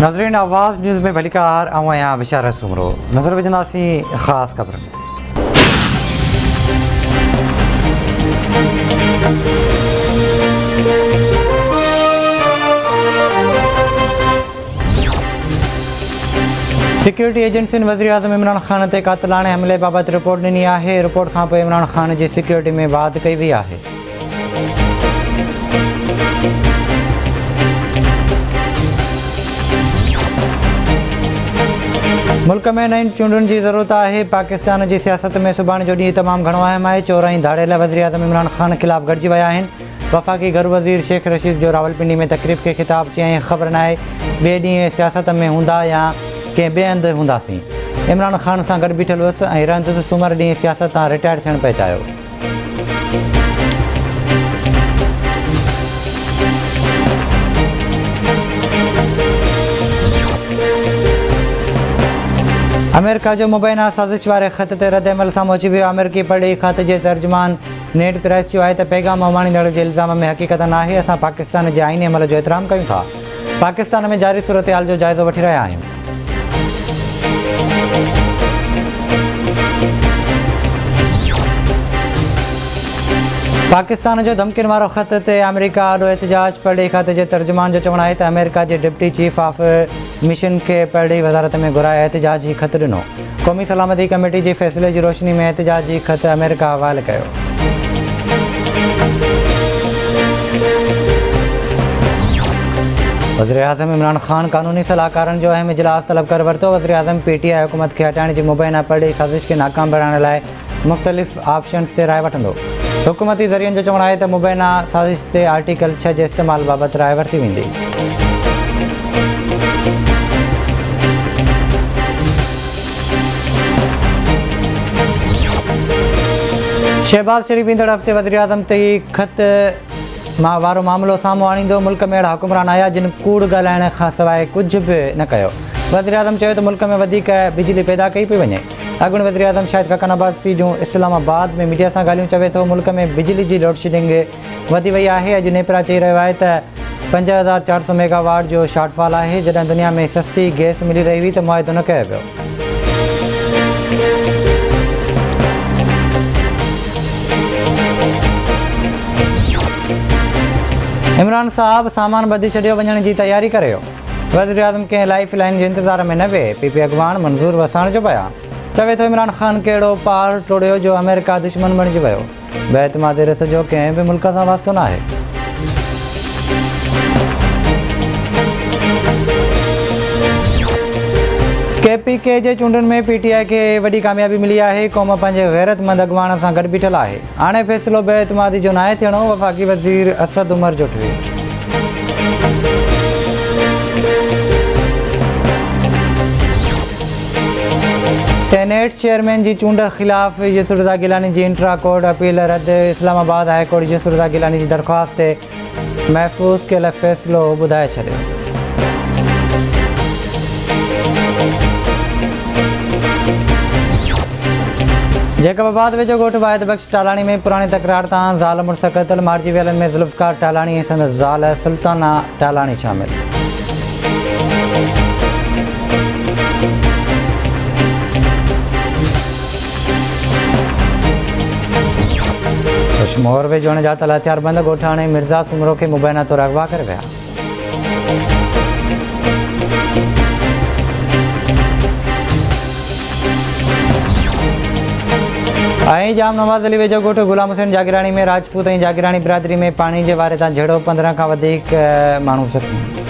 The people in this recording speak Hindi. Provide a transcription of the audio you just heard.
नाज़रीन आवाज़ न्यूज़ में भलीकार ऐं आहियां बिशारत सुमरो। नज़र विझंदासीं ख़ासि ख़बरनि। सिक्योरिटी एजेंसियुनि वज़ीर आज़म इमरान ख़ान ते क़ातिलाणे हमले बाबति रिपोर्ट ॾिनी आहे। रिपोर्ट खां पोइ इमरान ख़ान जी सिक्योरिटी में वाध कई वई आहे। मुल्क में नई चूंडुनि जी ज़रूरत आहे। पाकिस्तान जी सियासत में सुभाणे जो ॾींहुं तमामु घणो अहम आहे। 14 धाड़े लाइ वज़ीर आज़म इमरान ख़ान ख़िलाफ़ गॾिजी विया आहिनि। वफ़ाक़ी घर वज़ीर शेख रशीद जो रावलपिंडी में तक़रीब खे ख़िताब चयईं, ख़बर न आहे ॿिए ॾींहुं सियासत में हूंदा या कंहिं ॿिए हंधि हूंदासीं। इमरान ख़ान सां गॾु बीठल हुअसि ऐं रंदि सूमर ॾींहुं सियासत तां रिटायर थियणु पिए चाहियो। अमेरिका जो मुबैना साज़िश वारे ख़त ते रद्द अमल साम्हूं अची वियो। अमेरिकी पढ़ी ख़त जे तर्जुमान नेड प्राइस चयो आहे त पैगाम अमाणींदड़ जे इल्ज़ाम में हक़ीक़त न आहे। असां पाकिस्तान जे आईनी अमल जो एतिराम कयूं था। पाकिस्तान में जारी सूरत-हाल जो जाइज़ो वठी रहिया आहियूं। पाकिस्तान जो धमकियुनि वारो ख़त ते अमेरिका आॾो एहतिजाज। पढ़ी ख़त जे तर्जुमान जो चवणु आहे त America J deputy chief of mission खे पढ़ी वज़ारत में घुराए एहतिजाजी ख़त ॾिनो। क़ौमी सलामती कमेटी जे फ़ैसिले जी रोशनी में एहतिजाजी ख़त अमेरिका हवाले कयो। वज़ीर आज़म इमरान ख़ान क़ानूनी सलाहकारनि जो अहम इजलास तलब करे वरितो। वज़ीर आज़म PTI हुकूमत खे हटाइण जी मुबैना पढ़ी साज़िश खे नाकाम बणाइण लाइ मुख़्तलिफ़ ऑप्शन्स ते राय वठंदो। हुकूमती ज़रियनि जो चवणु आहे त मुबैना साज़िश ते आर्टिकल 6 जे इस्तेमालु बाबति राय वरिती वेंदी। शहबाज़ शरीफ़ ईंदड़ हफ़्ते वज़ीर आज़म ते ख़त वारो मामिलो साम्हूं आणींदो। मुल्क में अहिड़ा हुकुमरान आया जिन कूड़ ॻाल्हाइण खां सवाइ कुझु बि न कयो। वज़ीर आज़म चयो त मुल्क में वधीक बिजली पैदा कई पई वञे। अॻूणे वज़ीर आज़म शाहिद खकानाबाद सीजूं इस्लामाबाद में मीडिया सां ॻाल्हियूं चवे थो। मुल्क में बिजली जी लोड शेडिंग वधी वई आहे। अॼु नेपरा चई रहियो आहे त 5400 मेगावाट जो शॉर्टफॉल आहे। जॾहिं दुनिया में सस्ती गैस मिली रही हुई त मुआइदो न कयो पियो। इमरान साहब सामान ॿधी छॾियो वञण जी तयारी करियो। वज़ीर आज़म कंहिं लाइफ लाइन जे इंतज़ार में न वेहे। PP अॻवान मंज़ूर वसाइण जो बयान। चवे थो इमरान ख़ान कहिड़ो पार टोड़ियो जो अमेरिका दुश्मन बणिजी वियो। बेइतमादी रिथ जो कंहिं बि मुल्क सां वास्तो न आहे। KPK जे चूंडुनि में PTI खे वॾी कामयाबी मिली आहे। क़ौम पंहिंजे गैरतमंद अॻवान सां गॾु बीठल आहे। हाणे फ़ैसिलो बेइतमादी जो नाहे थियणो। वफ़ाक़ी वज़ीर असद उमर जो ट्वीट। सेनेट चेयरमैन जी चूंड ख़िलाफ़ यसुरज़ा गिलानी जी इंट्रा कोर्ट अपील रद्द। इस्लामाबाद हाई कोर्ट यसुरज़ा गिलानी जी दरख़्वास्त ते महफ़ूज़ कयल फ़ैसिलो ॿुधाए छॾियो। जैकबाबाद वेझो ॻोठ वाहिद बख़्श टालाणी में पुराणी तकरार तां ज़ाल मुड़ुस क़तल। मारिजी वियलनि में ज़ुल्फ़कार टालाणी ऐं संदसि ज़ाल सुल्ताना टालाणी शामिल। मोहर वेझो अणॼातल हथियारबंद ॻोठ हाणे मिर्ज़ा सुमरो खे मुबैना तौरु अगवा करे विया। ऐं जाम नवाज़ अली वेझो ॻोठ गुलाम हुसैन जागिराणी में राजपूत ऐं जागिराणी बिरादरी में पाणी जे वारे तां झेड़ो। 15 खां वधीक माण्हू ज़ख़्मी।